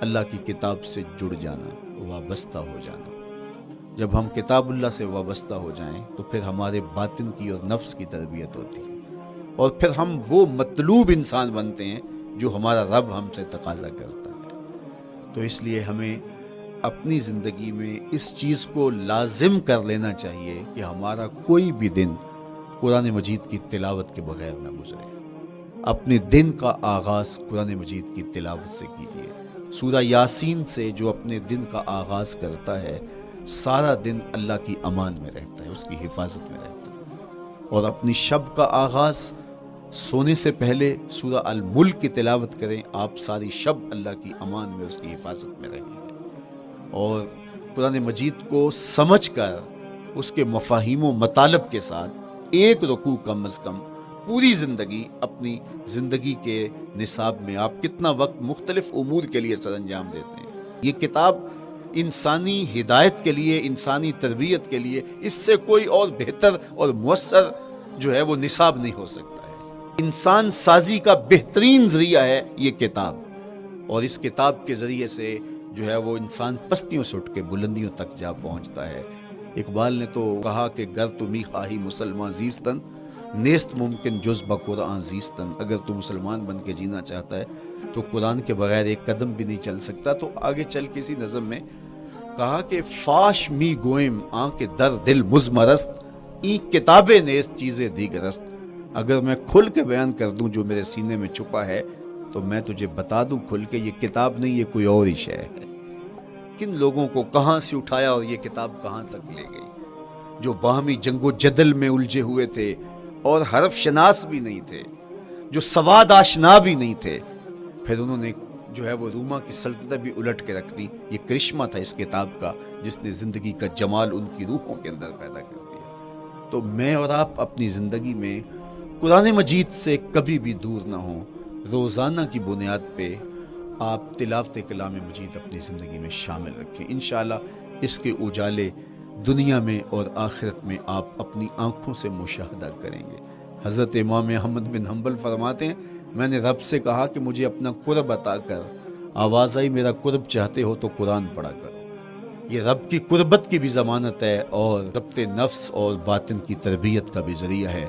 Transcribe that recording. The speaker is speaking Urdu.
اللہ کی کتاب سے جڑ جانا، وابستہ ہو جانا۔ جب ہم کتاب اللہ سے وابستہ ہو جائیں تو پھر ہمارے باطن کی اور نفس کی تربیت ہوتی ہے، اور پھر ہم وہ مطلوب انسان بنتے ہیں جو ہمارا رب ہم سے تقاضا کرتا ہے۔ تو اس لیے ہمیں اپنی زندگی میں اس چیز کو لازم کر لینا چاہیے کہ ہمارا کوئی بھی دن قرآن مجید کی تلاوت کے بغیر نہ گزرے۔ اپنے دن کا آغاز قرآن مجید کی تلاوت سے کیجیے۔ سورہ یاسین سے جو اپنے دن کا آغاز کرتا ہے، سارا دن اللہ کی امان میں رہتا ہے، اس کی حفاظت میں رہتا ہے۔ اور اپنی شب کا آغاز سونے سے پہلے سورہ الملک کی تلاوت کریں، آپ ساری شب اللہ کی امان میں، اس کی حفاظت میں رہیں گے۔ اور قرآن مجید کو سمجھ کر اس کے مفاہیم و مطالب کے ساتھ ایک رکوع کم از کم پوری زندگی، اپنی زندگی کے نصاب میں آپ کتنا وقت مختلف امور کے لیے سر انجام دیتے ہیں۔ یہ کتاب انسانی ہدایت کے لیے، انسانی تربیت کے لیے، اس سے کوئی اور بہتر اور مؤثر جو ہے وہ نصاب نہیں ہو سکتا ہے۔ انسان سازی کا بہترین ذریعہ ہے یہ کتاب، اور اس کتاب کے ذریعے سے جو ہے وہ انسان پستیوں سے اٹھ کے بلندیوں تک جا پہنچتا ہے۔ اقبال نے تو کہا کہ گر تمی خواہی مسلمان زیستن، نیست ممکن جز بقرآن زیستن۔ اگر تو مسلمان بن کے جینا چاہتا ہے تو قرآن کے بغیر ایک قدم بھی نہیں چل سکتا۔ تو آگے چل کے اسی نظم میں کہا کہ فاش می گوئم آنکھ در دل مزمرست، این کتاب نیست چیزیں دیگرست۔ اگر میں کھل کے بیان کر دوں جو میرے سینے میں چھپا ہے تو میں تجھے بتا دوں کھل کے، یہ کتاب نہیں، یہ کوئی اور ہی شے ہے۔ کن لوگوں کو کہاں سے اٹھایا اور یہ کتاب کہاں تک لے گئی، جو باہمی جنگ و جدل میں الجھے ہوئے تھے اور حرف شناس بھی نہیں تھے، جو سواد آشنا بھی نہیں تھے، پھر انہوں نے جو ہے وہ روما کی سلطنت بھی الٹ کے رکھ دی۔ یہ کرشمہ تھا اس کتاب کا، جس نے زندگی کا جمال ان کی روحوں کے اندر پیدا کر دیا۔ تو میں اور آپ اپنی زندگی میں قرآن مجید سے کبھی بھی دور نہ ہوں۔ روزانہ کی بنیاد پہ آپ تلاوت کلام مجید اپنی زندگی میں شامل رکھیں۔ انشاءاللہ اس کے اجالے دنیا میں اور آخرت میں آپ اپنی آنکھوں سے مشاہدہ کریں گے۔ حضرت امام احمد بن حنبل فرماتے ہیں، میں نے رب سے کہا کہ مجھے اپنا قرب عطا کر، آواز آئی میرا قرب چاہتے ہو تو قرآن پڑھا کرو۔ یہ رب کی قربت کی بھی ضمانت ہے اور ضبط نفس اور باطن کی تربیت کا بھی ذریعہ ہے۔